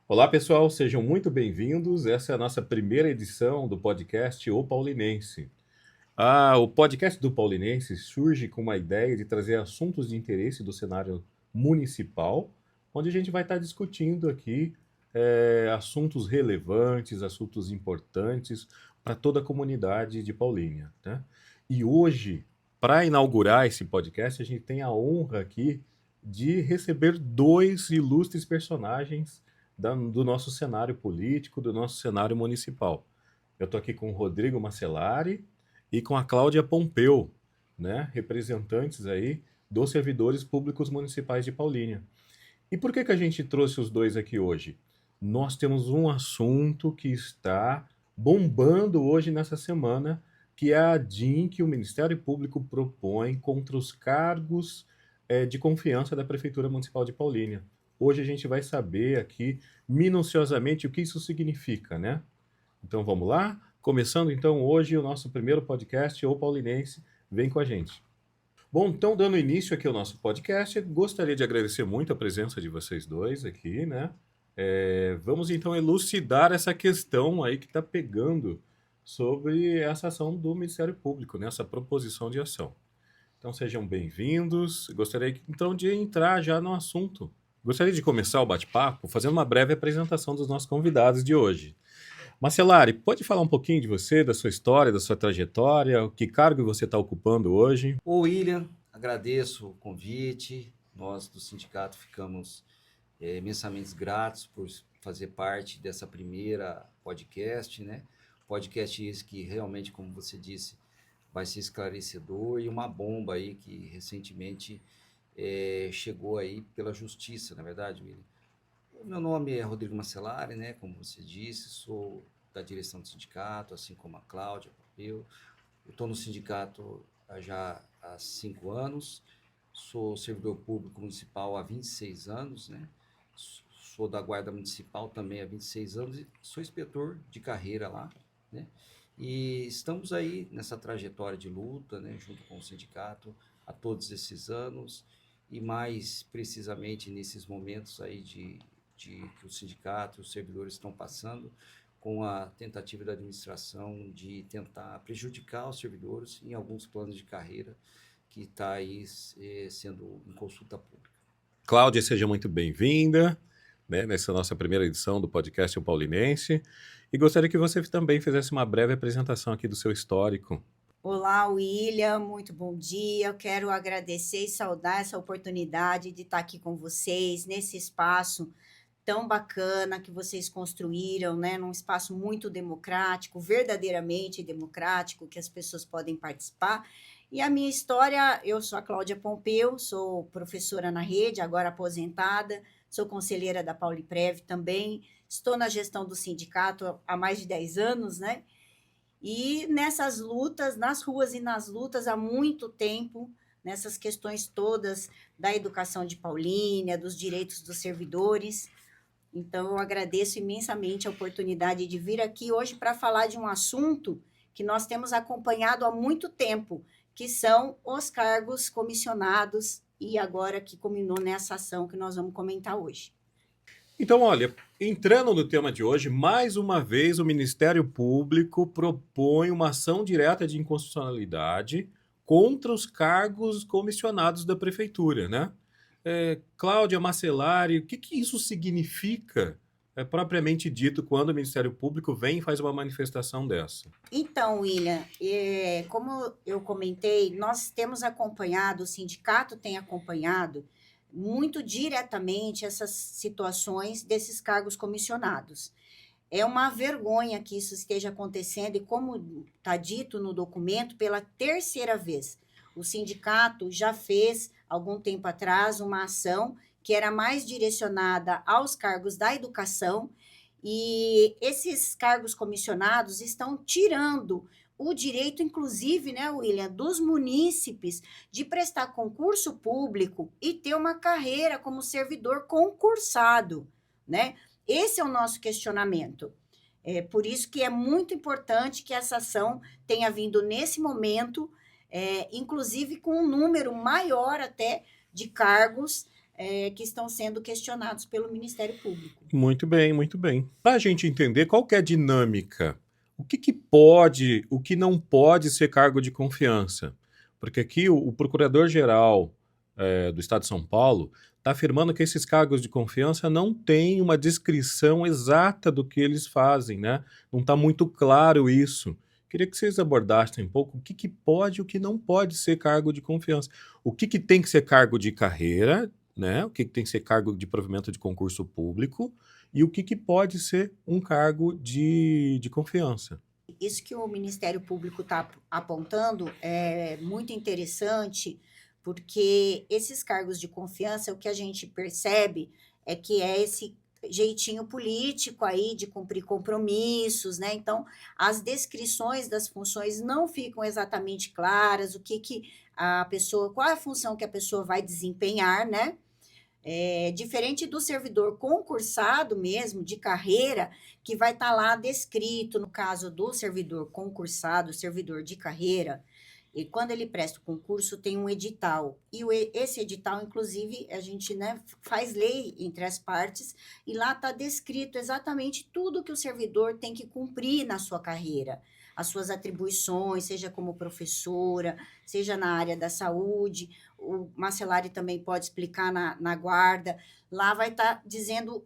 Olá, pessoal, sejam muito bem-vindos. Essa é a nossa primeira edição do podcast O Paulinense. O podcast do Paulinense surge com uma ideia de trazer assuntos de interesse do cenário municipal, onde a gente vai estar discutindo aqui assuntos relevantes, assuntos importantes para toda a comunidade de Paulínia, né? E hoje, para inaugurar esse podcast, a gente tem a honra aqui de receber dois ilustres personagens do nosso cenário político, do nosso cenário municipal. Eu estou aqui com o Rodrigo Macellari e com a Cláudia Pompeu, né, representantes aí dos servidores públicos municipais de Paulínia. E por que a gente trouxe os dois aqui hoje? Nós temos um assunto que está bombando hoje nessa semana, que é a DIN que o Ministério Público propõe contra os cargos de confiança da Prefeitura Municipal de Paulínia. Hoje a gente vai saber aqui minuciosamente o que isso significa, né? Então vamos lá? Começando então hoje o nosso primeiro podcast, O Paulinense, vem com a gente. Bom, então dando início aqui ao nosso podcast, gostaria de agradecer muito a presença de vocês dois aqui, né? Vamos então elucidar essa questão aí que está pegando sobre essa ação do Ministério Público, né? Essa proposição de ação. Então sejam bem-vindos. Gostaria então de entrar já no assunto. Gostaria de começar o bate-papo fazendo uma breve apresentação dos nossos convidados de hoje. Macellari, pode falar um pouquinho de você, da sua história, da sua trajetória, que cargo você está ocupando hoje? Ô William, agradeço o convite. Nós do sindicato ficamos imensamente gratos por fazer parte dessa primeira podcast, né? Podcast esse que realmente, como você disse, vai ser esclarecedor e uma bomba aí que recentemente chegou aí pela justiça, na verdade, William. O meu nome é Rodrigo Macellari, né? Como você disse, sou da direção do sindicato, assim como a Cláudia, eu estou no sindicato já há 5 anos, sou servidor público municipal há 26 anos, né? Sou da Guarda Municipal também há 26 anos e sou inspetor de carreira lá, né? E estamos aí nessa trajetória de luta, né, junto com o sindicato, há todos esses anos e mais precisamente nesses momentos aí de que o sindicato e os servidores estão passando com a tentativa da administração de tentar prejudicar os servidores em alguns planos de carreira que está aí sendo em consulta pública. Cláudia, seja muito bem-vinda, né, nessa nossa primeira edição do podcast O Paulinense. E gostaria que você também fizesse uma breve apresentação aqui do seu histórico. Olá, William, muito bom dia. Eu quero agradecer e saudar essa oportunidade de estar aqui com vocês nesse espaço tão bacana que vocês construíram, né? Num espaço muito democrático, verdadeiramente democrático, que as pessoas podem participar. E a minha história, eu sou a Cláudia Pompeu, sou professora na rede, agora aposentada, sou conselheira da Pauliprev também, estou na gestão do sindicato há mais de 10 anos, né? E nessas lutas, nas ruas e nas lutas há muito tempo, nessas questões todas da educação de Paulínia, dos direitos dos servidores. Então, eu agradeço imensamente a oportunidade de vir aqui hoje para falar de um assunto que nós temos acompanhado há muito tempo, que são os cargos comissionados e agora que culminou nessa ação que nós vamos comentar hoje. Então, olha, entrando no tema de hoje, mais uma vez o Ministério Público propõe uma ação direta de inconstitucionalidade contra os cargos comissionados da Prefeitura, né? Cláudia Macellari, o que isso significa, propriamente dito, quando o Ministério Público vem e faz uma manifestação dessa? Então, William, como eu comentei, nós temos acompanhado, o sindicato tem acompanhado muito diretamente essas situações desses cargos comissionados. É uma vergonha que isso esteja acontecendo e, como está dito no documento, pela terceira vez. O sindicato já fez, algum tempo atrás, uma ação que era mais direcionada aos cargos da educação e esses cargos comissionados estão tirando o direito, inclusive, né, William, dos munícipes de prestar concurso público e ter uma carreira como servidor concursado, né? Esse é o nosso questionamento. É por isso que é muito importante que essa ação tenha vindo nesse momento, inclusive com um número maior até de cargos que estão sendo questionados pelo Ministério Público. Muito bem, muito bem. Para a gente entender qual que é a dinâmica, o que que pode, o que não pode ser cargo de confiança? Porque aqui o Procurador-Geral do Estado de São Paulo está afirmando que esses cargos de confiança não têm uma descrição exata do que eles fazem, né? Não está muito claro isso. Queria que vocês abordassem um pouco o que que pode e o que não pode ser cargo de confiança. O que que tem que ser cargo de carreira, né? O que que tem que ser cargo de provimento de concurso público e o que que pode ser um cargo de confiança. Isso que o Ministério Público está apontando é muito interessante, porque esses cargos de confiança, o que a gente percebe é que é esse jeitinho político aí de cumprir compromissos, né? Então, as descrições das funções não ficam exatamente claras, o que que a pessoa, qual é a função que a pessoa vai desempenhar, né? Diferente do servidor concursado mesmo, de carreira, que vai estar lá descrito, no caso do servidor concursado, servidor de carreira, e quando ele presta o concurso, tem um edital. E esse edital, inclusive, a gente, né, faz lei entre as partes, e lá está descrito exatamente tudo que o servidor tem que cumprir na sua carreira. As suas atribuições, seja como professora, seja na área da saúde, o Marcelari também pode explicar na guarda. Lá vai estar dizendo,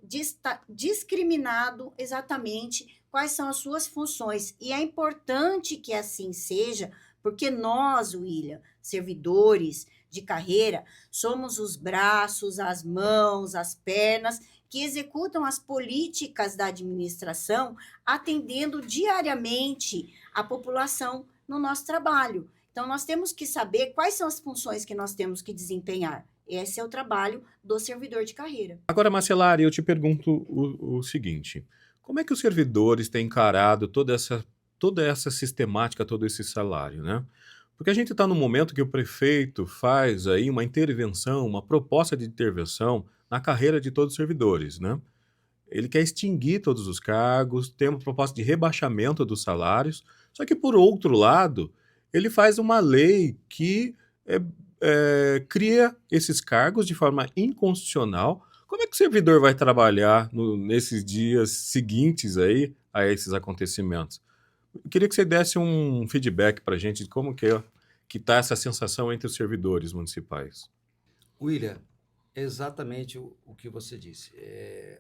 discriminado exatamente quais são as suas funções. E é importante que assim seja, porque nós, William, servidores de carreira, somos os braços, as mãos, as pernas que executam as políticas da administração, atendendo diariamente a população no nosso trabalho. Então, nós temos que saber quais são as funções que nós temos que desempenhar. Esse é o trabalho do servidor de carreira. Agora, Marcelari, eu te pergunto o seguinte: como é que os servidores têm encarado toda essa sistemática, todo esse salário, né? Porque a gente está num momento que o prefeito faz aí uma intervenção, uma proposta de intervenção na carreira de todos os servidores, né? Ele quer extinguir todos os cargos, tem uma proposta de rebaixamento dos salários, só que, por outro lado, ele faz uma lei que cria esses cargos de forma inconstitucional. Como é que o servidor vai trabalhar nesses dias seguintes aí a esses acontecimentos? Eu queria que você desse um feedback para a gente de como que está essa sensação entre os servidores municipais. William, exatamente o que você disse.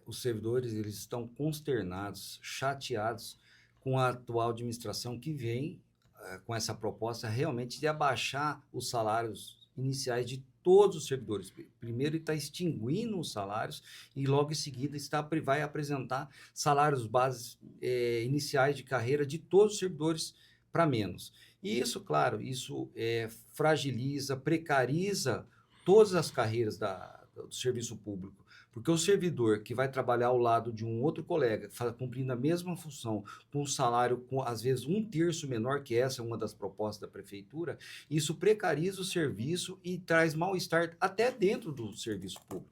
Os servidores eles estão consternados, chateados com a atual administração que vem com essa proposta realmente de abaixar os salários iniciais de todos os servidores. Primeiro, ele está extinguindo os salários e logo em seguida vai apresentar salários bases iniciais de carreira de todos os servidores para menos. E isso, claro, isso fragiliza, precariza todas as carreiras do serviço público, porque o servidor que vai trabalhar ao lado de um outro colega, cumprindo a mesma função, com um salário, com às vezes 1/3 menor, que essa é uma das propostas da prefeitura, isso precariza o serviço e traz mal-estar até dentro do serviço público.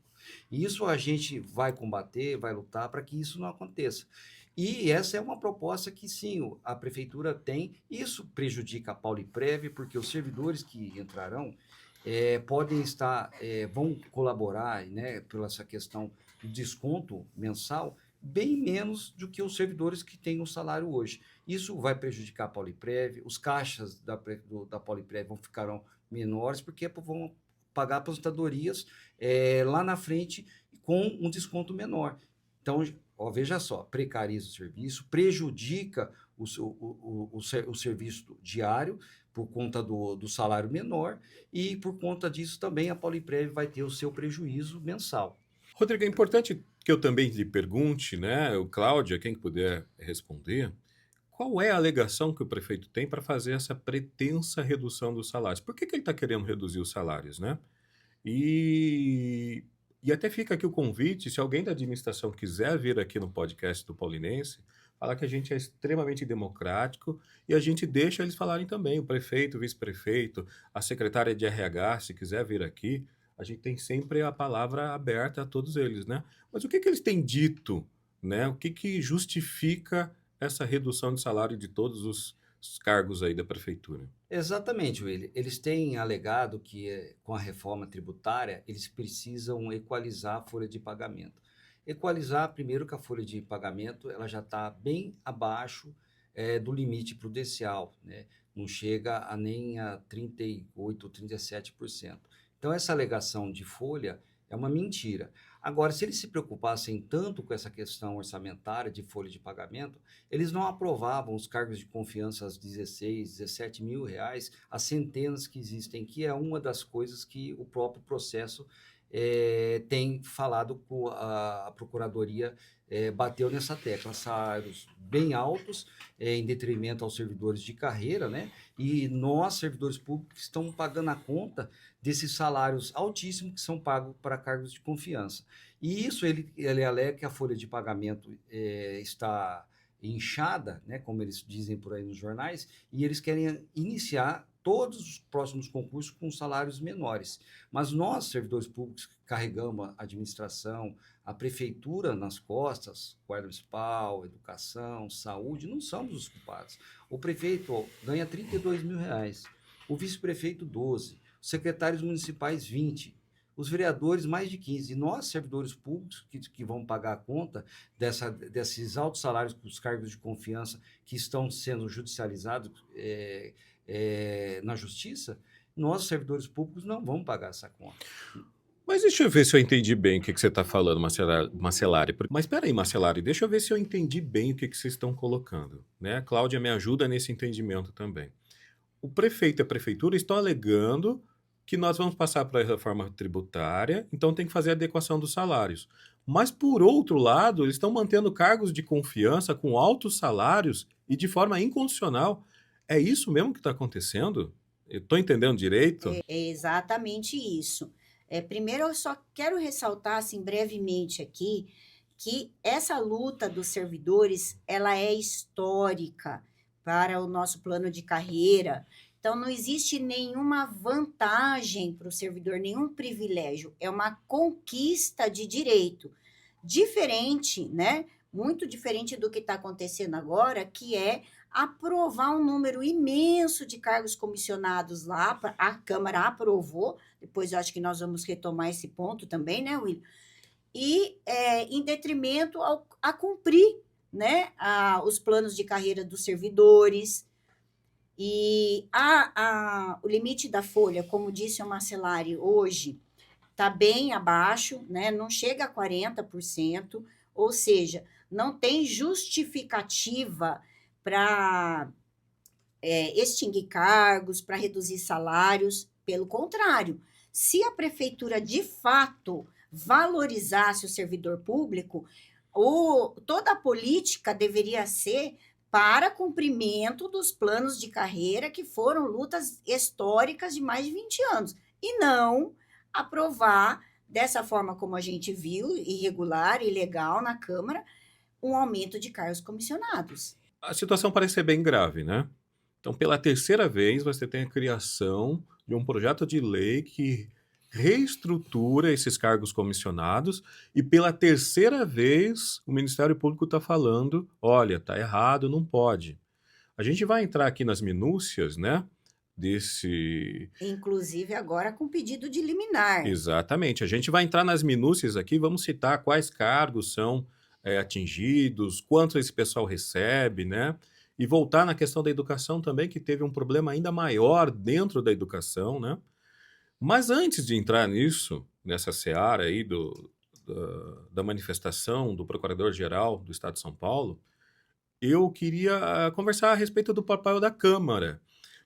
E isso a gente vai combater, vai lutar para que isso não aconteça. E essa é uma proposta que, sim, a prefeitura tem. Isso prejudica a Pauliprev, porque os servidores que entrarão podem estar, vão colaborar, né, pela essa questão do desconto mensal, bem menos do que os servidores que têm o salário hoje. Isso vai prejudicar a Pauliprev, os caixas da Pauliprev ficarão menores, porque vão pagar aposentadorias lá na frente com um desconto menor. Então, veja só, precariza o serviço, prejudica o serviço diário, por conta do salário menor, e por conta disso também a Pauliprev vai ter o seu prejuízo mensal. Rodrigo, é importante que eu também lhe pergunte, né, o Cláudia, quem puder responder, qual é a alegação que o prefeito tem para fazer essa pretensa redução dos salários? Por que ele está querendo reduzir os salários, né? E até fica aqui o convite, se alguém da administração quiser vir aqui no podcast do Paulinense, falar que a gente é extremamente democrático e a gente deixa eles falarem também, o prefeito, o vice-prefeito, a secretária de RH, se quiser vir aqui, a gente tem sempre a palavra aberta a todos eles, né? Mas o que eles têm dito, né? O que justifica essa redução de salário de todos os os cargos aí da prefeitura. Exatamente, William. Eles têm alegado que, com a reforma tributária, eles precisam equalizar a folha de pagamento. Equalizar, primeiro, que a folha de pagamento ela já está bem abaixo do limite prudencial, né? Não chega a nem a 38% ou 37%. Então, essa alegação de folha é uma mentira. Agora, se eles se preocupassem tanto com essa questão orçamentária de folha de pagamento, eles não aprovavam os cargos de confiança às 16, 17 mil reais, as centenas que existem, que é uma das coisas que o próprio processo tem falado com a Procuradoria, bateu nessa tecla, salários bem altos, em detrimento aos servidores de carreira, né? E nós, servidores públicos, estamos pagando a conta desses salários altíssimos que são pagos para cargos de confiança. E isso ele alega que a folha de pagamento está inchada, né, como eles dizem por aí nos jornais, e eles querem iniciar todos os próximos concursos com salários menores. Mas nós, servidores públicos, que carregamos a administração, a prefeitura nas costas, guarda municipal, educação, saúde, não somos os culpados. O prefeito ganha 32 mil reais, o vice-prefeito 12, os secretários municipais 20, os vereadores mais de 15. E nós, servidores públicos, que vão pagar a conta desses altos salários para os cargos de confiança que estão sendo judicializados na justiça, nós, servidores públicos, não vamos pagar essa conta. Mas deixa eu ver se eu entendi bem o que você está falando, Marcelari. Mas espera aí, Marcelari, deixa eu ver se eu entendi bem o que vocês estão colocando, né? A Cláudia me ajuda nesse entendimento também. O prefeito e a prefeitura estão alegando que nós vamos passar para a reforma tributária, então tem que fazer a adequação dos salários. Mas, por outro lado, eles estão mantendo cargos de confiança com altos salários e de forma incondicional. É isso mesmo que está acontecendo? Eu estou entendendo direito? É exatamente isso. Primeiro, eu só quero ressaltar, assim, brevemente aqui, que essa luta dos servidores, ela é histórica para o nosso plano de carreira. Então, não existe nenhuma vantagem para o servidor, nenhum privilégio. É uma conquista de direito. Diferente, né? Muito diferente do que está acontecendo agora, que é aprovar um número imenso de cargos comissionados lá, a Câmara aprovou, depois eu acho que nós vamos retomar esse ponto também, né, Will? E em detrimento a cumprir, né, os planos de carreira dos servidores. E o limite da folha, como disse o Marcelari, hoje está bem abaixo, né, não chega a 40%, ou seja, não tem justificativa para extinguir cargos, para reduzir salários. Pelo contrário, se a prefeitura de fato valorizasse o servidor público, toda a política deveria ser para cumprimento dos planos de carreira, que foram lutas históricas de mais de 20 anos, e não aprovar dessa forma como a gente viu, irregular, ilegal na Câmara, um aumento de cargos comissionados. A situação parece ser bem grave, né? Então, pela terceira vez, você tem a criação de um projeto de lei que reestrutura esses cargos comissionados e pela terceira vez o Ministério Público está falando, olha, está errado, não pode. A gente vai entrar aqui nas minúcias, né? Inclusive agora com pedido de liminar. Exatamente. A gente vai entrar nas minúcias aqui, vamos citar quais cargos são atingidos, quanto esse pessoal recebe, né? E voltar na questão da educação também, que teve um problema ainda maior dentro da educação, né? Mas antes de entrar nisso, nessa seara aí da manifestação do Procurador-Geral do Estado de São Paulo, eu queria conversar a respeito do papel da Câmara.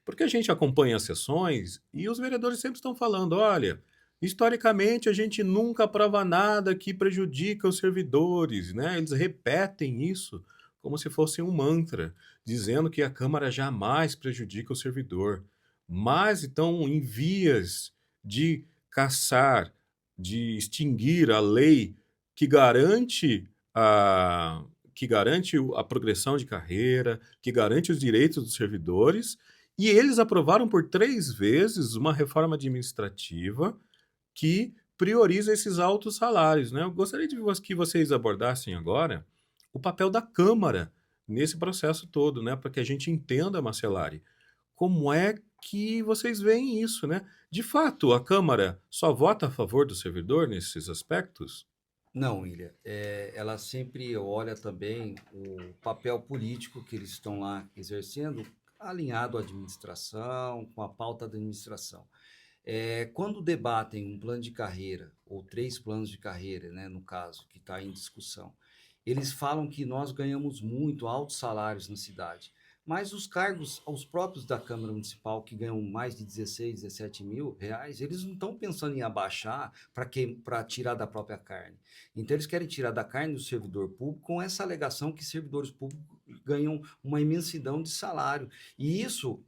Porque a gente acompanha as sessões e os vereadores sempre estão falando, olha, historicamente a gente nunca aprova nada que prejudica os servidores, né? Eles repetem isso como se fosse um mantra, dizendo que a Câmara jamais prejudica o servidor. Mas estão em vias de cassar, de extinguir a lei que garante a progressão de carreira, que garante os direitos dos servidores, e eles aprovaram por 3 vezes uma reforma administrativa que prioriza esses altos salários, né? Eu gostaria de que vocês abordassem agora o papel da Câmara nesse processo todo, né? Para que a gente entenda, Marcelari, como é que vocês veem isso, né? De fato, a Câmara só vota a favor do servidor nesses aspectos? Não, William, ela sempre olha também o papel político que eles estão lá exercendo, alinhado à administração, com a pauta da administração. Quando debatem um plano de carreira, ou 3 planos de carreira, né, no caso, que está em discussão, eles falam que nós ganhamos muito, altos salários na cidade. Mas os cargos, os próprios da Câmara Municipal, que ganham mais de 16, 17 mil reais, eles não estão pensando em abaixar para tirar da própria carne. Então, eles querem tirar da carne do servidor público com essa alegação que servidores públicos ganham uma imensidão de salário. E isso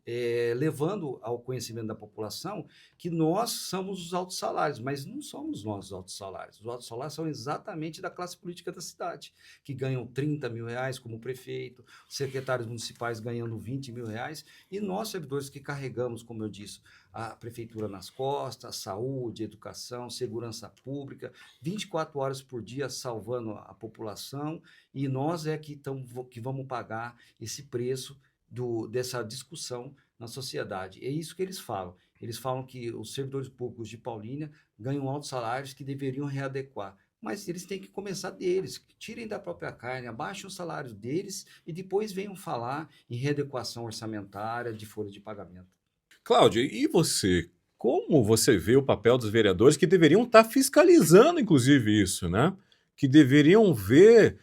levando ao conhecimento da população que nós somos os altos salários, mas não somos nós os altos salários. Os altos salários são exatamente da classe política da cidade, que ganham 30 mil reais como prefeito, secretários municipais ganhando 20 mil reais, e nós, servidores que carregamos, como eu disse, a prefeitura nas costas, saúde, educação, segurança pública, 24 horas por dia salvando a população, e nós que vamos pagar esse preço dessa discussão na sociedade. É isso que eles falam. Eles falam que os servidores públicos de Paulínia ganham altos salários que deveriam readequar. Mas eles têm que começar deles, tirem da própria carne, abaixem os salários deles e depois venham falar em readequação orçamentária de folha de pagamento. Cláudia, e você? Como você vê o papel dos vereadores que deveriam estar fiscalizando, inclusive, isso, né? Que deveriam ver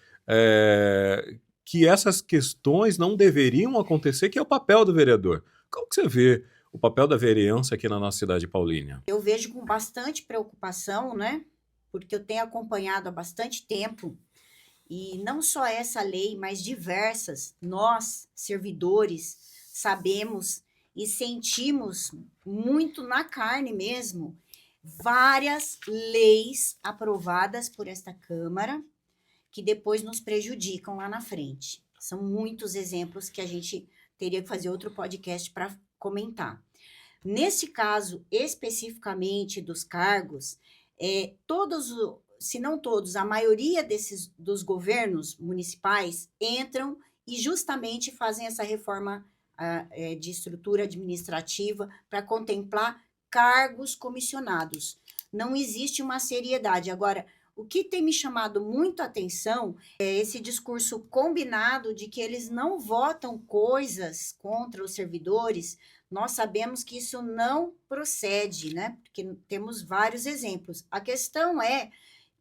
que essas questões não deveriam acontecer, que é o papel do vereador. Como que você vê o papel da vereança aqui na nossa cidade de Paulínia? Eu vejo com bastante preocupação, né? Porque eu tenho acompanhado há bastante tempo, e não só essa lei, mas diversas, nós, servidores, sabemos e sentimos muito na carne mesmo várias leis aprovadas por esta Câmara que depois nos prejudicam lá na frente. São muitos exemplos que a gente teria que fazer outro podcast para comentar. Nesse caso, especificamente dos cargos, todos, se não todos, a maioria dos governos municipais entram e justamente fazem essa reforma de estrutura administrativa para contemplar cargos comissionados. Não existe uma seriedade. Agora, o que tem me chamado muito a atenção é esse discurso combinado de que eles não votam coisas contra os servidores. Nós sabemos que isso não procede, né? Porque temos vários exemplos. A questão é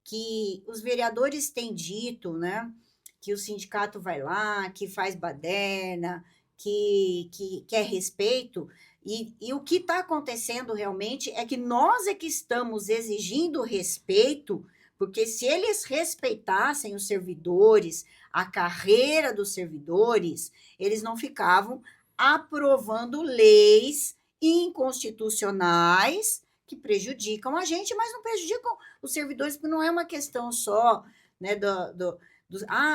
que os vereadores têm dito, né, que o sindicato vai lá, que faz baderna, que quer respeito, e o que está acontecendo realmente é que nós é que estamos exigindo respeito, porque se eles respeitassem os servidores, a carreira dos servidores, eles não ficavam aprovando leis inconstitucionais que prejudicam a gente, mas não prejudicam os servidores, porque não é uma questão só, né,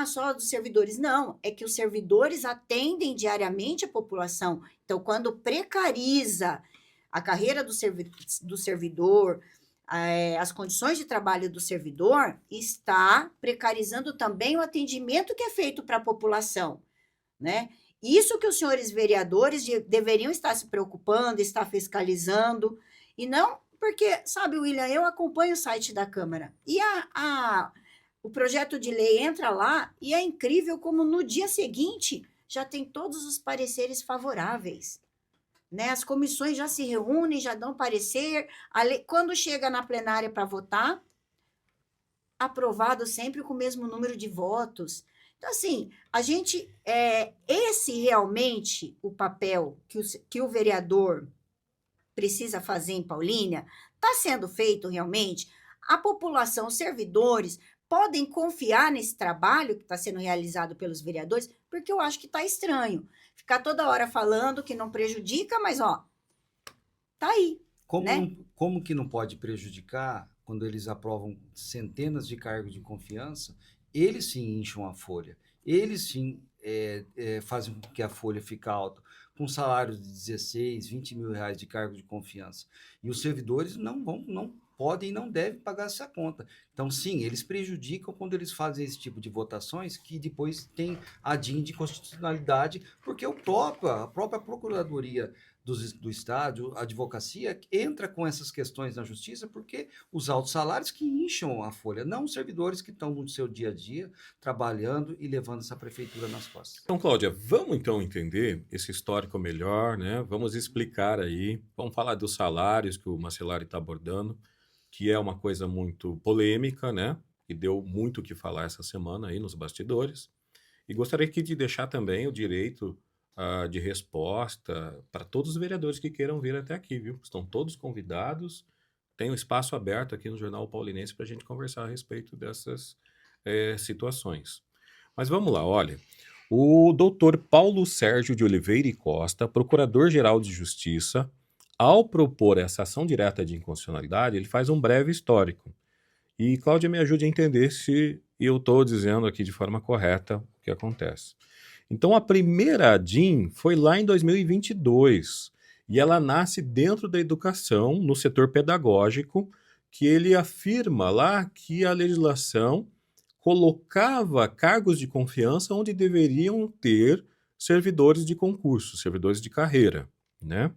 só dos servidores. Não, é que os servidores atendem diariamente a população. Então, quando precariza a carreira do servidor, as condições de trabalho do servidor, está precarizando também o atendimento que é feito para a população, né? Isso que os senhores vereadores deveriam estar se preocupando, estar fiscalizando, e não porque, sabe, William, eu acompanho o site da Câmara, e o projeto de lei entra lá, e é incrível como no dia seguinte já tem todos os pareceres favoráveis, né? As comissões já se reúnem, já dão parecer, quando chega na plenária para votar, aprovado sempre com o mesmo número de votos. Então, assim, a gente, esse realmente o papel que o vereador precisa fazer em Paulínia, está sendo feito realmente. A população, os servidores, podem confiar nesse trabalho que está sendo realizado pelos vereadores, porque eu acho que está estranho. Ficar toda hora falando que não prejudica, mas, ó, tá aí, né? Como que não pode prejudicar quando eles aprovam centenas de cargos de confiança? Eles sim incham a folha, eles sim fazem com que a folha fique alta, com salários de 16, 20 mil reais de cargo de confiança. E os servidores não podem e não devem pagar essa conta. Então, sim, eles prejudicam quando eles fazem esse tipo de votações, que depois tem a DIN de constitucionalidade, porque a própria Procuradoria do Estado, a advocacia, entra com essas questões na justiça, porque os altos salários que incham a folha, não os servidores que estão no seu dia a dia, trabalhando e levando essa prefeitura nas costas. Então, Cláudia, vamos então entender esse histórico melhor, né? Vamos explicar aí, vamos falar dos salários que o Macellari está abordando, que é uma coisa muito polêmica, né? E deu muito o que falar essa semana aí nos bastidores. E gostaria aqui de deixar também o direito de resposta para todos os vereadores que queiram vir até aqui, viu? Estão todos convidados. Tem um espaço aberto aqui no Jornal Paulinense para a gente conversar a respeito dessas situações. Mas vamos lá, olha. O doutor Paulo Sérgio de Oliveira e Costa, Procurador-Geral de Justiça, ao propor essa ação direta de inconstitucionalidade, ele faz um breve histórico. E Cláudia me ajude a entender se eu estou dizendo aqui de forma correta o que acontece. Então, a primeira DIN foi lá em 2022, e ela nasce dentro da educação, no setor pedagógico, que ele afirma lá que a legislação colocava cargos de confiança onde deveriam ter servidores de concurso, servidores de carreira, né?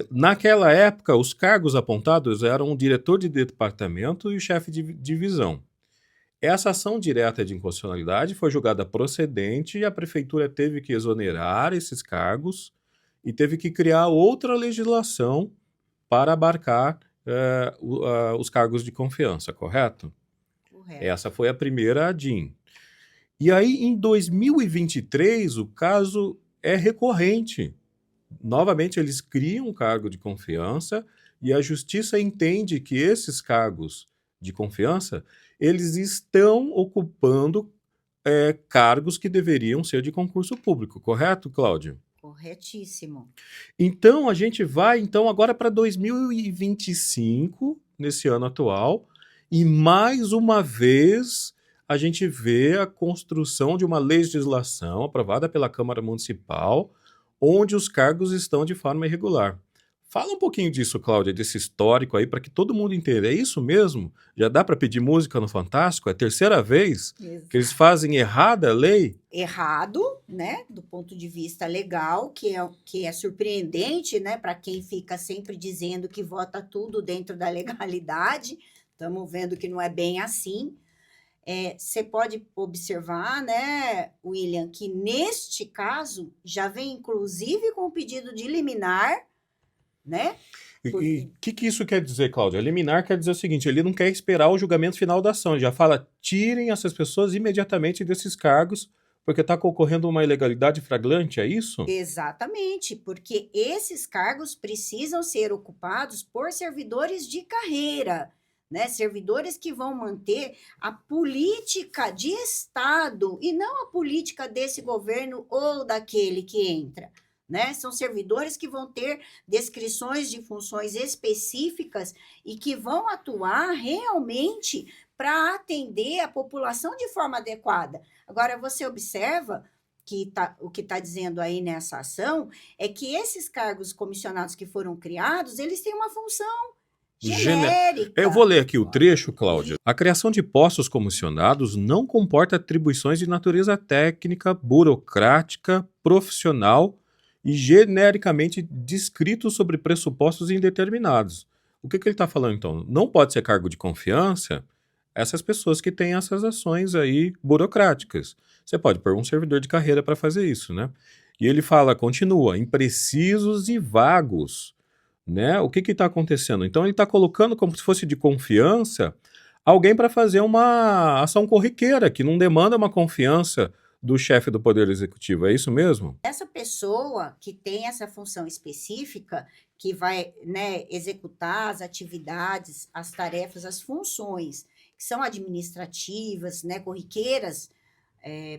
Naquela época, os cargos apontados eram o diretor de departamento e o chefe de divisão. Essa ação direta de inconstitucionalidade foi julgada procedente e a prefeitura teve que exonerar esses cargos e teve que criar outra legislação para abarcar os cargos de confiança, correto? Correto. Essa foi a primeira DIN. E aí, em 2023, o caso é recorrente. Novamente, eles criam um cargo de confiança e a justiça entende que esses cargos de confiança, eles estão ocupando cargos que deveriam ser de concurso público, correto, Cláudio? Corretíssimo. Então, a gente vai agora para 2025, nesse ano atual, e mais uma vez a gente vê a construção de uma legislação aprovada pela Câmara Municipal, onde os cargos estão de forma irregular. Fala um pouquinho disso, Cláudia, desse histórico aí, para que todo mundo entenda. É isso mesmo? Já dá para pedir música no Fantástico? É a terceira vez que eles fazem errada a lei? Errado, né, do ponto de vista legal, que é surpreendente, né, para quem fica sempre dizendo que vota tudo dentro da legalidade. Estamos vendo que não é bem assim. Você pode observar, né, William, que neste caso já vem inclusive com o pedido de liminar, né? E o que isso quer dizer, Cláudia? Liminar quer dizer o seguinte, ele não quer esperar o julgamento final da ação, ele já fala, tirem essas pessoas imediatamente desses cargos, porque está concorrendo uma ilegalidade flagrante, é isso? Exatamente, porque esses cargos precisam ser ocupados por servidores de carreira, né? Servidores que vão manter a política de Estado e não a política desse governo ou daquele que entra. Né? São servidores que vão ter descrições de funções específicas e que vão atuar realmente para atender a população de forma adequada. Agora, você observa que o que está dizendo aí nessa ação é que esses cargos comissionados que foram criados, eles têm uma função genérica. Eu vou ler aqui o trecho, Cláudia. A criação de postos comissionados não comporta atribuições de natureza técnica, burocrática, profissional e genericamente descritos sobre pressupostos indeterminados. O que ele está falando, então? Não pode ser cargo de confiança essas pessoas que têm essas ações aí burocráticas. Você pode pôr um servidor de carreira para fazer isso, né? E ele fala, continua, imprecisos e vagos, né? O que está acontecendo? Então ele está colocando como se fosse de confiança alguém para fazer uma ação corriqueira, que não demanda uma confiança do chefe do Poder Executivo, é isso mesmo? Essa pessoa que tem essa função específica, que vai, né, executar as atividades, as tarefas, as funções que são administrativas, né, corriqueiras,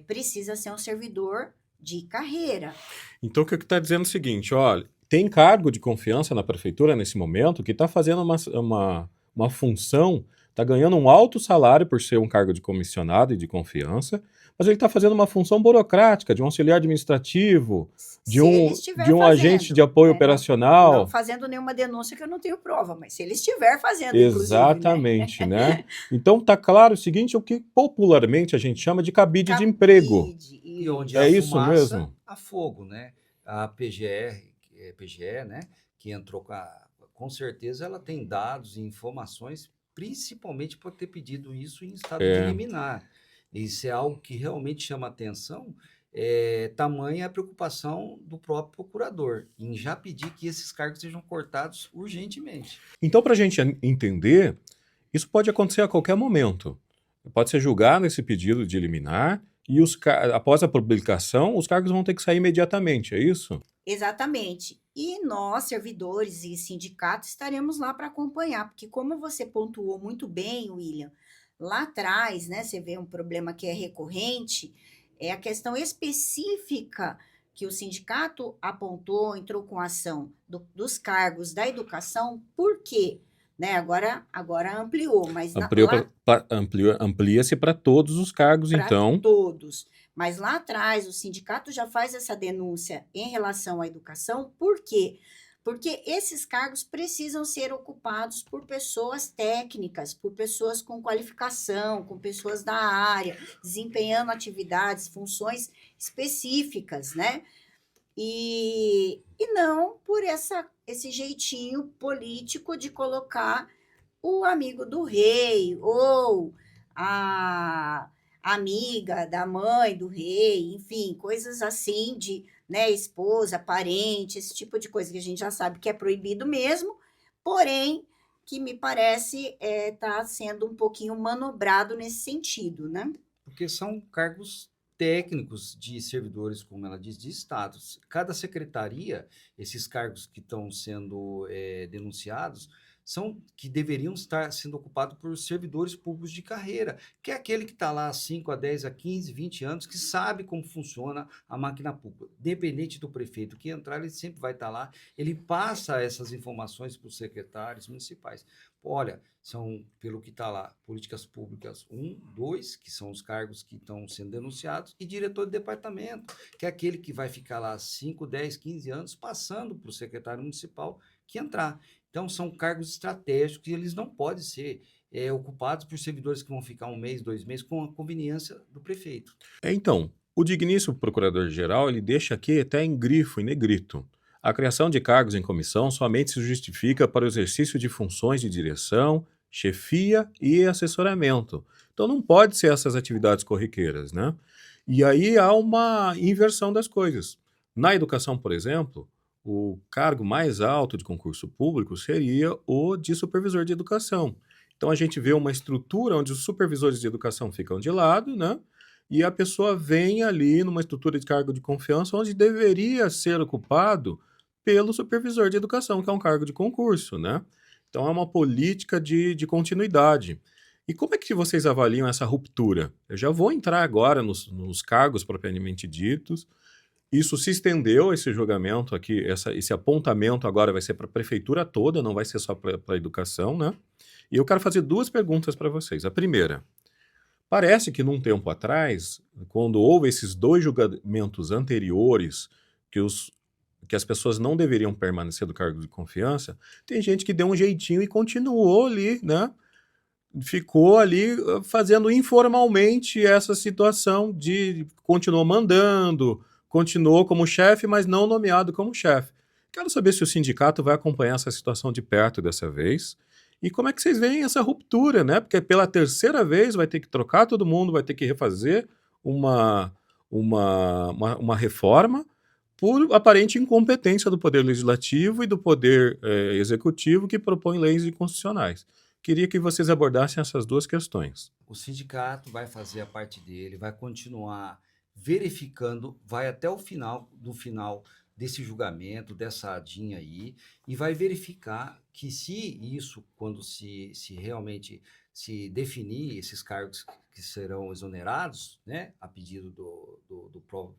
precisa ser um servidor de carreira. Então o que está dizendo é o seguinte, olha, tem cargo de confiança na prefeitura nesse momento que está fazendo uma função, está ganhando um alto salário por ser um cargo de comissionado e de confiança, mas ele está fazendo uma função burocrática, de um auxiliar administrativo, de Se ele um, estiver de um agente fazendo, de apoio né? Não operacional. fazendo nenhuma denúncia que eu não tenho prova, mas se ele estiver fazendo, inclusive, né? Exatamente, né? Então tá claro o seguinte, o que popularmente a gente chama de cabide de emprego. Cabide, E onde É há isso fumaça, mesmo? há fogo, né? A PGE, né, que entrou com certeza, ela tem dados e informações, principalmente por ter pedido isso em estado de É. liminar. Isso é algo que realmente chama atenção, tamanha a preocupação do próprio procurador em já pedir que esses cargos sejam cortados urgentemente. Então, para a gente entender, isso pode acontecer a qualquer momento. Pode ser julgado esse pedido de liminar e após a publicação, os cargos vão ter que sair imediatamente, é isso? Exatamente. E nós, servidores e sindicatos, estaremos lá para acompanhar, porque como você pontuou muito bem, William, lá atrás, né, você vê um problema que é recorrente, é a questão específica que o sindicato apontou, entrou com ação dos cargos da educação, por quê? Né, agora ampliou, mas lá Amplia-se para todos os cargos, para então. todos. Mas lá atrás, o sindicato já faz essa denúncia em relação à educação, por quê? Porque esses cargos precisam ser ocupados por pessoas técnicas, por pessoas com qualificação, com pessoas da área, desempenhando atividades, funções específicas, né? E não por esse jeitinho político de colocar o amigo do rei ou a amiga da mãe do rei, enfim, coisas assim de, né, esposa, parente, esse tipo de coisa que a gente já sabe que é proibido mesmo, porém, que me parece tá sendo um pouquinho manobrado nesse sentido, né? Porque são cargos técnicos de servidores, como ela diz, de estados. Cada secretaria, esses cargos que estão sendo denunciados, são que deveriam estar sendo ocupados por servidores públicos de carreira, que é aquele que está lá há 5, a 10, a 15, 20 anos, que sabe como funciona a máquina pública. Dependente do prefeito que entrar, ele sempre vai estar lá, ele passa essas informações para os secretários municipais. Olha, são, pelo que está lá, políticas públicas 1, 2, que são os cargos que estão sendo denunciados, e diretor de departamento, que é aquele que vai ficar lá 5, 10, 15 anos, passando para o secretário municipal que entrar. Então, são cargos estratégicos e eles não podem ser ocupados por servidores que vão ficar 1 mês, 2 meses, com a conveniência do prefeito. Então, o digníssimo procurador-geral, ele deixa aqui até em grifo, em negrito. A criação de cargos em comissão somente se justifica para o exercício de funções de direção, chefia e assessoramento. Então não pode ser essas atividades corriqueiras, né? E aí há uma inversão das coisas. Na educação, por exemplo, o cargo mais alto de concurso público seria o de supervisor de educação. Então a gente vê uma estrutura onde os supervisores de educação ficam de lado, né? E a pessoa vem ali numa estrutura de cargo de confiança onde deveria ser ocupado pelo supervisor de educação, que é um cargo de concurso, né? Então é uma política de continuidade. E como é que vocês avaliam essa ruptura? Eu já vou entrar agora nos cargos propriamente ditos. Isso se estendeu, esse julgamento aqui, esse apontamento agora vai ser para a prefeitura toda, não vai ser só para a educação, né? E eu quero fazer duas perguntas para vocês. A primeira, parece que num tempo atrás, quando houve esses dois julgamentos anteriores, que as pessoas não deveriam permanecer do cargo de confiança, tem gente que deu um jeitinho e continuou ali, né? Ficou ali fazendo informalmente essa situação de continuou mandando, continuou como chefe, mas não nomeado como chefe. Quero saber se o sindicato vai acompanhar essa situação de perto dessa vez. E como é que vocês veem essa ruptura, né? Porque pela terceira vez vai ter que trocar todo mundo, vai ter que refazer uma reforma por aparente incompetência do Poder Legislativo e do Poder Executivo que propõe leis inconstitucionais. Queria que vocês abordassem essas duas questões. O sindicato vai fazer a parte dele, vai continuar verificando, vai até o final desse julgamento, dessa ADIM aí, e vai verificar que se isso, quando se realmente se definir esses cargos que serão exonerados, né, a pedido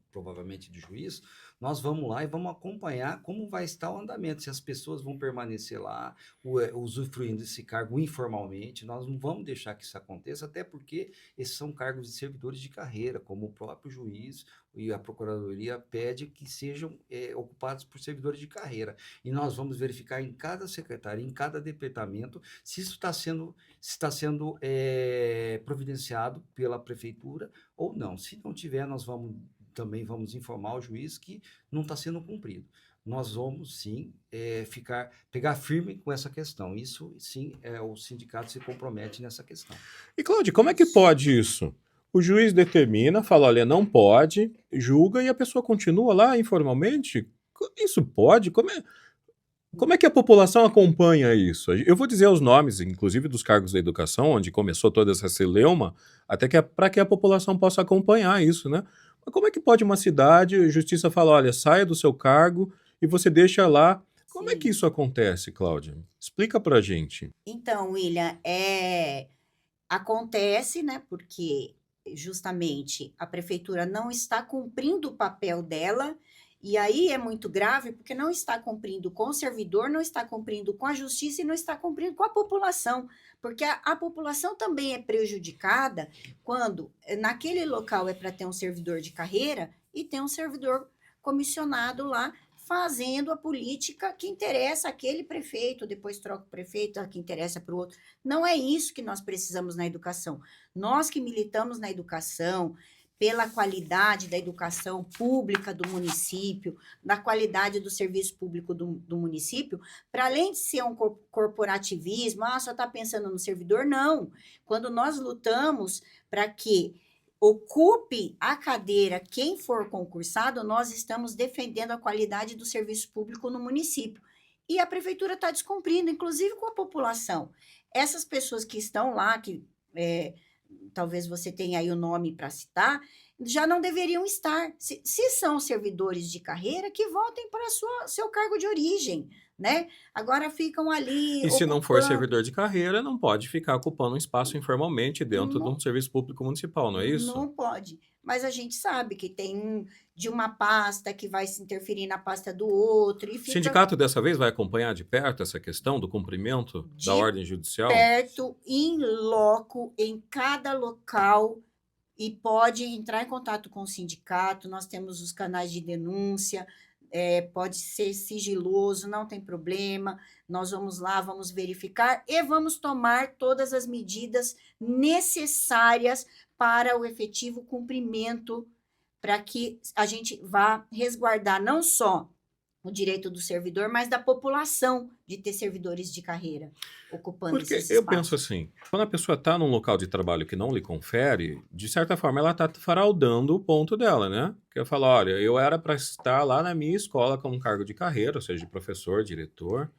provavelmente do juiz, nós vamos lá e vamos acompanhar como vai estar o andamento, se as pessoas vão permanecer lá, usufruindo desse cargo informalmente. Nós não vamos deixar que isso aconteça, até porque esses são cargos de servidores de carreira, como o próprio juiz e a Procuradoria pede que sejam ocupados por servidores de carreira. E nós vamos verificar em cada secretaria, em cada departamento, se isso está sendo providenciado pela prefeitura ou não. Se não tiver, nós também vamos informar o juiz que não está sendo cumprido. Nós vamos, sim, pegar firme com essa questão. Isso, sim, o sindicato se compromete nessa questão. E, Cláudio, como é que pode isso? O juiz determina, fala, olha, não pode, julga e a pessoa continua lá informalmente? Isso pode? Como é que a população acompanha isso? Eu vou dizer os nomes, inclusive dos cargos da educação, onde começou toda essa celeuma, até que para que a população possa acompanhar isso, né? Mas como é que pode uma cidade, a justiça fala, olha, saia do seu cargo e você deixa lá? Como é que Sim. isso acontece, Cláudia? Explica pra gente. Então, William, acontece, né? Porque justamente a prefeitura não está cumprindo o papel dela, e aí é muito grave, porque não está cumprindo com o servidor, não está cumprindo com a justiça e não está cumprindo com a população, porque a população também é prejudicada quando naquele local é para ter um servidor de carreira e tem um servidor comissionado lá fazendo a política que interessa àquele prefeito, depois troca o prefeito, a que interessa para o outro. Não é isso que nós precisamos na educação. Nós que militamos na educação, pela qualidade da educação pública do município, da qualidade do serviço público do município, para além de ser um corporativismo, só está pensando no servidor, não. Quando nós lutamos para que ocupe a cadeira quem for concursado, nós estamos defendendo a qualidade do serviço público no município. E a prefeitura está descumprindo, inclusive com a população. Essas pessoas que estão lá, que talvez você tenha aí o nome para citar, já não deveriam estar. Se são servidores de carreira, que voltem para seu cargo de origem, né? Agora ficam ali. E se não for servidor de carreira, não pode ficar ocupando um espaço informalmente dentro de um serviço público municipal, não é isso? Não pode. Mas a gente sabe que tem de uma pasta que vai se interferir na pasta do outro. O sindicato dessa vez vai acompanhar de perto essa questão do cumprimento da ordem judicial? Perto, in loco, em cada local, e pode entrar em contato com o sindicato. Nós temos os canais de denúncia, pode ser sigiloso, não tem problema. Nós vamos lá, vamos verificar e vamos tomar todas as medidas necessárias para o efetivo cumprimento, para que a gente vá resguardar não só o direito do servidor, mas da população de ter servidores de carreira ocupando Porque esses eu espaços. penso assim, quando a pessoa está num local de trabalho que não lhe confere, de certa forma ela está fraudando o ponto dela, né? Porque eu falo, olha, eu era para estar lá na minha escola com um cargo de carreira, ou seja, de professor, diretor,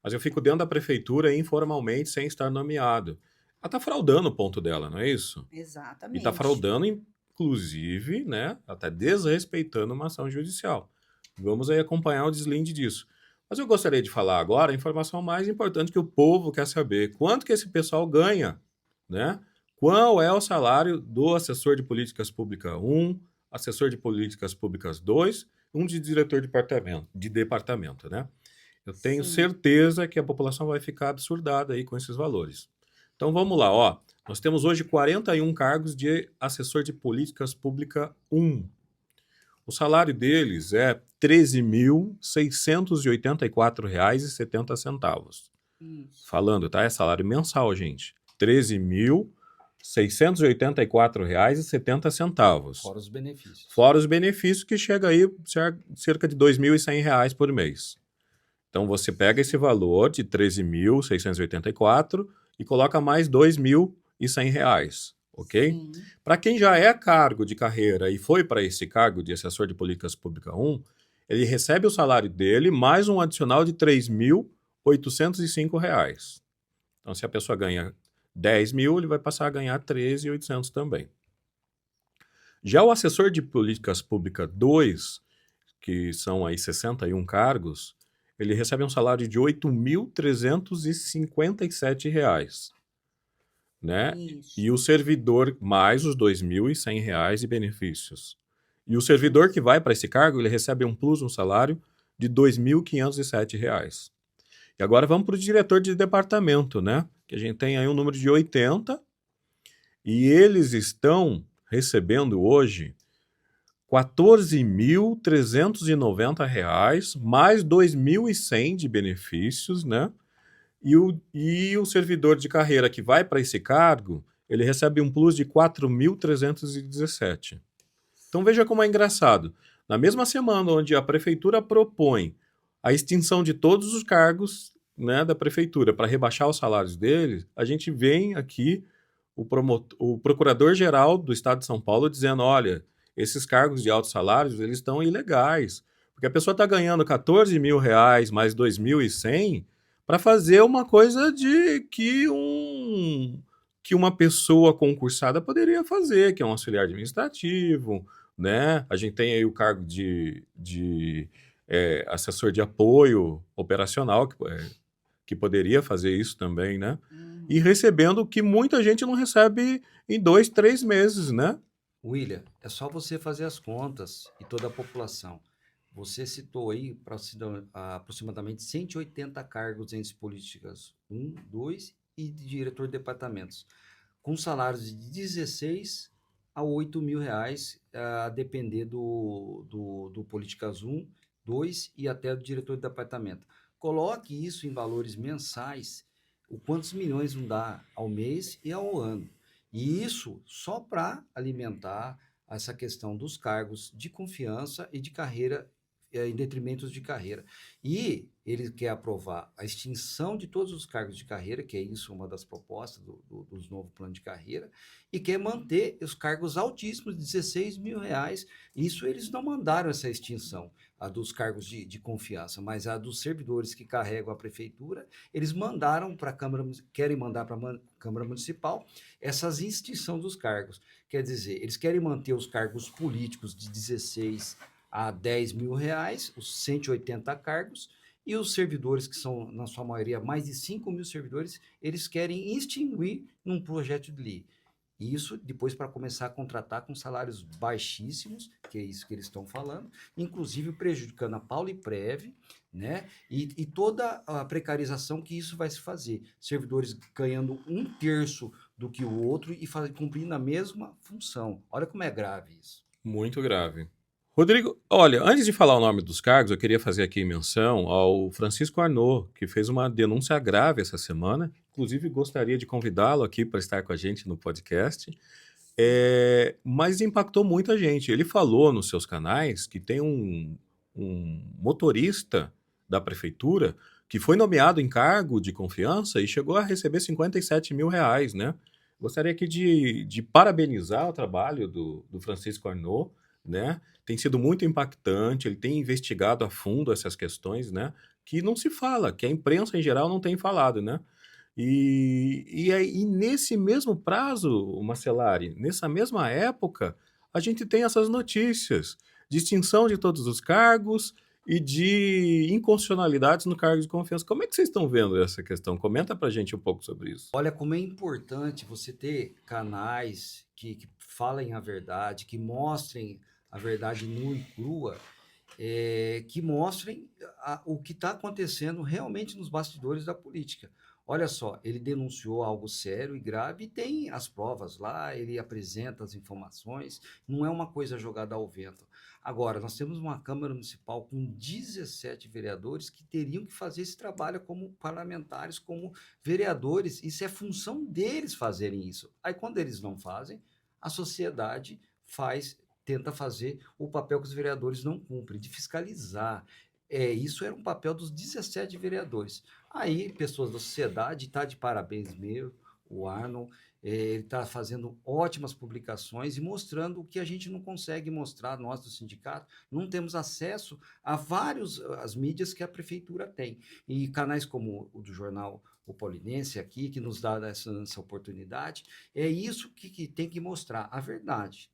mas eu fico dentro da prefeitura informalmente sem estar nomeado. Ela está fraudando o ponto dela, não é isso? E Exatamente. está fraudando, inclusive, né? Ela está desrespeitando uma ação judicial. Vamos aí acompanhar o deslinde disso. Mas eu gostaria de falar agora a informação mais importante que o povo quer saber. Quanto que esse pessoal ganha, né? Qual é o salário do assessor de políticas públicas 1, assessor de políticas públicas 2, um de diretor de departamento, né? Eu tenho certeza que a população vai ficar absurdada aí com esses valores. Então vamos lá, ó. Nós temos hoje 41 cargos de assessor de políticas públicas 1. O salário deles é R$ 13.684,70. Falando, tá? É salário mensal, gente. R$ 13.684,70. Fora os benefícios. Fora os benefícios, que chega aí cerca de R$ 2.100 por mês. Então você pega esse valor de R$ 13.684 e coloca mais R$ 2.100. Ok? Para quem já é cargo de carreira e foi para esse cargo de assessor de políticas públicas 1, ele recebe o salário dele mais um adicional de R$ 3.805. Então, se a pessoa ganha 10 mil, ele vai passar a ganhar 13.800 também. Já o assessor de políticas públicas 2, que são aí 61 cargos, ele recebe um salário de R$ 8.357, né? Isso. E o servidor, mais os R$ 2.100 de benefícios. E o servidor que vai para esse cargo, ele recebe um plus, um salário de R$ 2.507. E agora vamos para o diretor de departamento, né? Que a gente tem aí um número de 80, e eles estão recebendo hoje R$ 14.390, mais R$ 2.100 de benefícios, né? E o servidor de carreira que vai para esse cargo, ele recebe um plus de 4.317. Então veja como é engraçado. Na mesma semana onde a prefeitura propõe a extinção de todos os cargos, né, da prefeitura para rebaixar os salários deles, a gente vem aqui o procurador-geral do estado de São Paulo dizendo, olha, esses cargos de altos salários, eles estão ilegais, porque a pessoa está ganhando R$ 14 mil mais 2.100 para fazer uma coisa que uma pessoa concursada poderia fazer, que é um auxiliar administrativo, né? A gente tem aí o cargo de assessor de apoio operacional, que poderia fazer isso também, né? E recebendo o que muita gente não recebe em 2, 3 meses, né? William, é só você fazer as contas e toda a população. Você citou aí aproximadamente 180 cargos entre políticas 1, 2 e de diretor de departamentos, com salários de 16 a 8 mil reais, a depender do Políticas 1, 2 e até do diretor de departamento. Coloque isso em valores mensais, o quantos milhões não dá ao mês e ao ano. E isso só para alimentar essa questão dos cargos de confiança e de carreira, em detrimento de carreira. E ele quer aprovar a extinção de todos os cargos de carreira, que é isso uma das propostas dos novos planos de carreira, e quer manter os cargos altíssimos de 16 mil reais. Isso eles não mandaram essa extinção, a dos cargos de confiança, mas a dos servidores que carregam a prefeitura, eles mandaram para a Câmara, querem mandar para a Câmara Municipal essas extinção dos cargos. Quer dizer, eles querem manter os cargos políticos de 16 a 10 mil reais, os 180 cargos, e os servidores, que são, na sua maioria, mais de 5 mil servidores, eles querem extinguir num projeto de lei. Isso depois para começar a contratar com salários baixíssimos, que é isso que eles estão falando, inclusive prejudicando a Pauliprev, né? E toda a precarização que isso vai se fazer. Servidores ganhando 1/3 do que o outro e cumprindo a mesma função. Olha como é grave isso. Muito grave. Rodrigo, olha, antes de falar o nome dos cargos, eu queria fazer aqui menção ao Francisco Arnaud, que fez uma denúncia grave essa semana. Inclusive, gostaria de convidá-lo aqui para estar com a gente no podcast. Mas impactou muita gente. Ele falou nos seus canais que tem um motorista da prefeitura que foi nomeado em cargo de confiança e chegou a receber R$ 57 mil, né? Gostaria aqui de parabenizar o trabalho do Francisco Arnaud, né? Tem sido muito impactante, ele tem investigado a fundo essas questões, né? Que não se fala, que a imprensa em geral não tem falado, né? E nesse mesmo prazo, Marcelari, nessa mesma época, a gente tem essas notícias de extinção de todos os cargos e de inconstitucionalidades no cargo de confiança. Como é que vocês estão vendo essa questão? Comenta pra gente um pouco sobre isso. Olha como é importante você ter canais que falem a verdade, que mostrem a verdade nua e crua, que mostrem o que está acontecendo realmente nos bastidores da política. Olha só, ele denunciou algo sério e grave e tem as provas lá, ele apresenta as informações, não é uma coisa jogada ao vento. Agora, nós temos uma Câmara Municipal com 17 vereadores que teriam que fazer esse trabalho como parlamentares, como vereadores. Isso é função deles fazerem isso. Aí, quando eles não fazem, a sociedade tenta fazer o papel que os vereadores não cumprem, de fiscalizar. Isso era um papel dos 17 vereadores. Aí, pessoas da sociedade, está de parabéns mesmo, o Arnold, ele está fazendo ótimas publicações e mostrando o que a gente não consegue mostrar, nós do sindicato, não temos acesso a as mídias que a prefeitura tem. E canais como o do jornal O Paulinense aqui, que nos dá essa oportunidade, é isso que tem que mostrar, a verdade.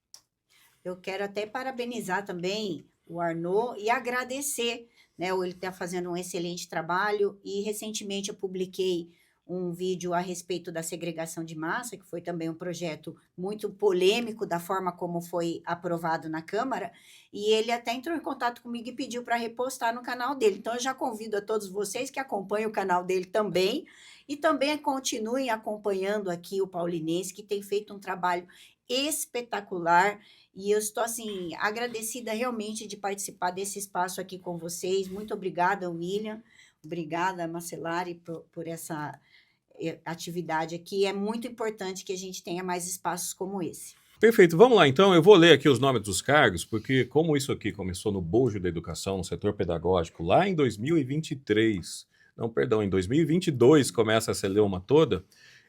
Eu quero até parabenizar também o Arnaud e agradecer, né? Ele está fazendo um excelente trabalho e recentemente eu publiquei um vídeo a respeito da segregação de massa, que foi também um projeto muito polêmico da forma como foi aprovado na Câmara, e ele até entrou em contato comigo e pediu para repostar no canal dele. Então, eu já convido a todos vocês que acompanhem o canal dele também, e também continuem acompanhando aqui o Paulinense, que tem feito um trabalho espetacular, e eu estou, assim, agradecida realmente de participar desse espaço aqui com vocês. Muito obrigada, William. Obrigada, Marcelari, por essa atividade aqui. É muito importante que a gente tenha mais espaços como esse. Perfeito, vamos lá então. Eu vou ler aqui os nomes dos cargos, porque como isso aqui começou no bojo da educação, no setor pedagógico, lá em 2023, não, perdão, em 2022 começa a celeuma toda,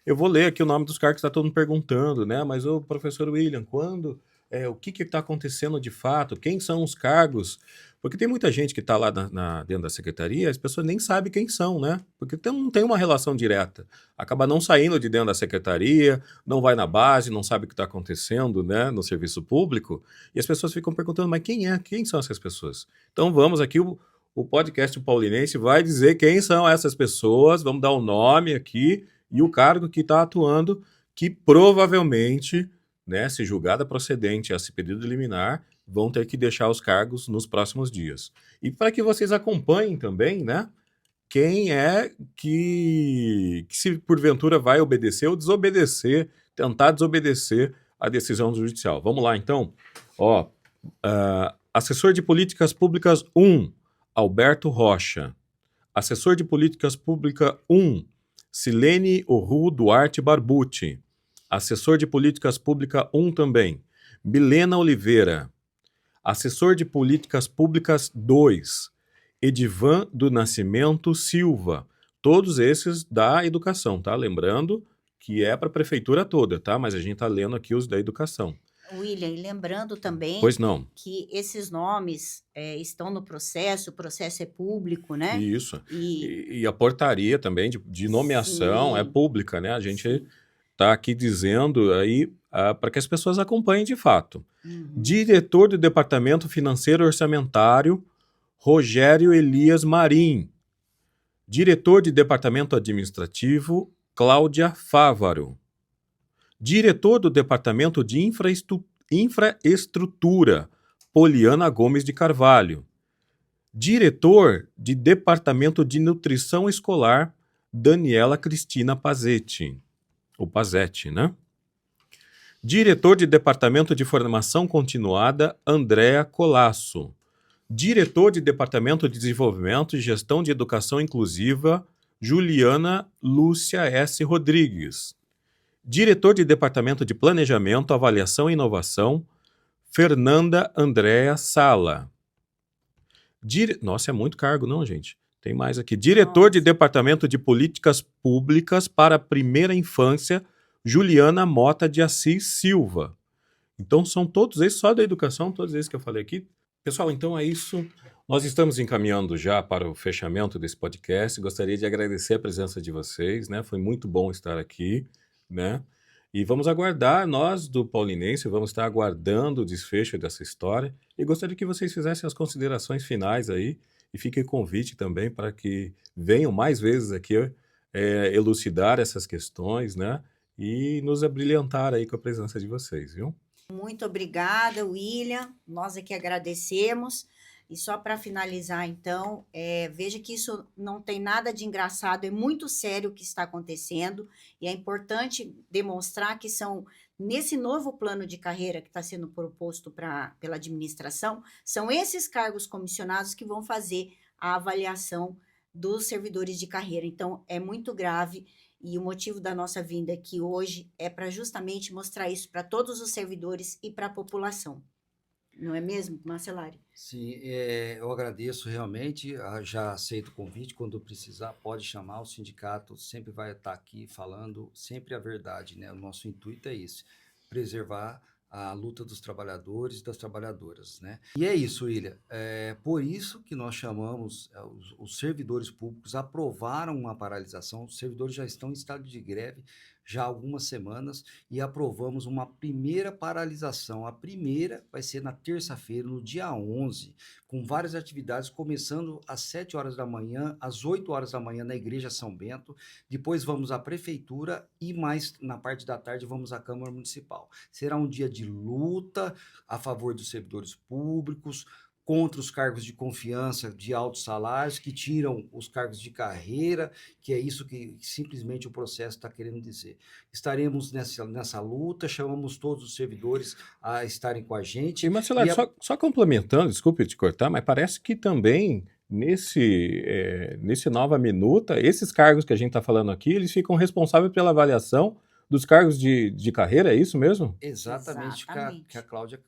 eu vou ler aqui o nome dos cargos que está todo mundo perguntando, né? Mas o professor William, quando, o que está acontecendo de fato? Quem são os cargos? Porque tem muita gente que está lá dentro da secretaria, as pessoas nem sabem quem são, né? Porque não tem uma relação direta. Acaba não saindo de dentro da secretaria, não vai na base, não sabe o que está acontecendo, né, no serviço público, e as pessoas ficam perguntando, mas quem é? Quem são essas pessoas? Então vamos aqui, o podcast Paulinense vai dizer quem são essas pessoas, vamos dar o nome aqui e o cargo que está atuando, que provavelmente, né, se julgada procedente esse pedido de liminar, vão ter que deixar os cargos nos próximos dias. E para que vocês acompanhem também, né, quem é que se porventura vai obedecer ou desobedecer, tentar desobedecer a decisão judicial. Vamos lá, então. Assessor de Políticas Públicas 1, Alberto Rocha. Assessor de Políticas Públicas 1, Silene Orru Duarte Barbucci. Assessor de Políticas Públicas 1 também, Milena Oliveira. Assessor de Políticas Públicas 2, Edivan do Nascimento Silva. Todos esses da educação, tá? Lembrando que é para a prefeitura toda, tá? Mas a gente tá lendo aqui os da educação. William, e lembrando também Pois não. que esses nomes estão no processo, o processo é público, né? Isso. E a portaria também de nomeação Sim. é pública, né? A gente Sim. tá aqui dizendo aí para que as pessoas acompanhem de fato. Uhum. Diretor do Departamento Financeiro e Orçamentário, Rogério Elias Marim. Diretor de Departamento Administrativo, Cláudia Fávaro. Diretor do Departamento de Infraestrutura, Poliana Gomes de Carvalho. Diretor de Departamento de Nutrição Escolar, Daniela Cristina Pazetti. O Pazetti, né? Diretor de Departamento de Formação Continuada, Andréa Colasso. Diretor de Departamento de Desenvolvimento e Gestão de Educação Inclusiva, Juliana Lúcia S. Rodrigues. Diretor de Departamento de Planejamento, Avaliação e Inovação, Fernanda Andréa Sala. Nossa, é muito cargo, não, gente? Tem mais aqui. Diretor de Departamento de Políticas Públicas para a Primeira Infância, Juliana Mota de Assis Silva. Então, são todos esses, só da educação, todos esses que eu falei aqui. Pessoal, então é isso. Nós estamos encaminhando já para o fechamento desse podcast. Gostaria de agradecer a presença de vocês, né? Foi muito bom estar aqui, né? E vamos aguardar, nós do Paulinense, vamos estar aguardando o desfecho dessa história. E gostaria que vocês fizessem as considerações finais aí. E fique convite também para que venham mais vezes aqui elucidar essas questões, né? E nos abrilhantar aí com a presença de vocês, viu? Muito obrigada, William. Nós aqui agradecemos. E só para finalizar, então, veja que isso não tem nada de engraçado, é muito sério o que está acontecendo, e é importante demonstrar que nesse novo plano de carreira que está sendo proposto pela administração, são esses cargos comissionados que vão fazer a avaliação dos servidores de carreira. Então, é muito grave. E o motivo da nossa vinda aqui hoje é para justamente mostrar isso para todos os servidores e para a população. Não é mesmo, Marcelari? Sim, eu agradeço realmente, já aceito o convite, quando precisar pode chamar, o sindicato sempre vai estar aqui falando sempre a verdade, né? O nosso intuito é isso, preservar a luta dos trabalhadores e das trabalhadoras, né? E é isso, William, por isso que nós chamamos, os servidores públicos aprovaram uma paralisação, os servidores já estão em estado de greve, já há algumas semanas e aprovamos uma primeira paralisação. A primeira vai ser na terça-feira, no dia 11, com várias atividades, começando às 7 horas da manhã, às 8 horas da manhã na Igreja São Bento. Depois vamos à Prefeitura e mais na parte da tarde vamos à Câmara Municipal. Será um dia de luta a favor dos servidores públicos, contra os cargos de confiança de altos salários, que tiram os cargos de carreira, que é isso que simplesmente o processo está querendo dizer. Estaremos nessa luta, chamamos todos os servidores a estarem com a gente. E, Marcelo, só complementando, desculpe te cortar, mas parece que também nesse nova minuta, esses cargos que a gente está falando aqui, eles ficam responsáveis pela avaliação dos cargos de carreira, é isso mesmo? Exatamente o que a Cláudia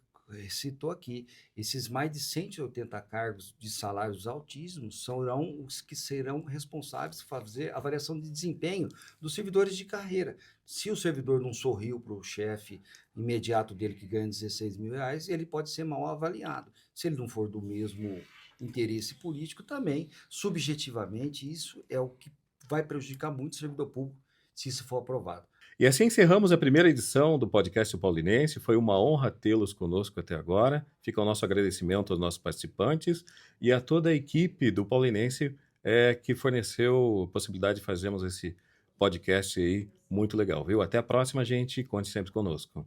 citou aqui. Esses mais de 180 cargos de salários altíssimos serão os que serão responsáveis por fazer a avaliação de desempenho dos servidores de carreira. Se o servidor não sorriu para o chefe imediato dele, que ganha 16 mil reais, ele pode ser mal avaliado. Se ele não for do mesmo interesse político, também, subjetivamente, isso é o que vai prejudicar muito o servidor público, se isso for aprovado. E assim encerramos a primeira edição do podcast Paulinense. Foi uma honra tê-los conosco até agora. Fica o nosso agradecimento aos nossos participantes e a toda a equipe do Paulinense que forneceu a possibilidade de fazermos esse podcast aí muito legal, viu? Até a próxima, gente. Conte sempre conosco.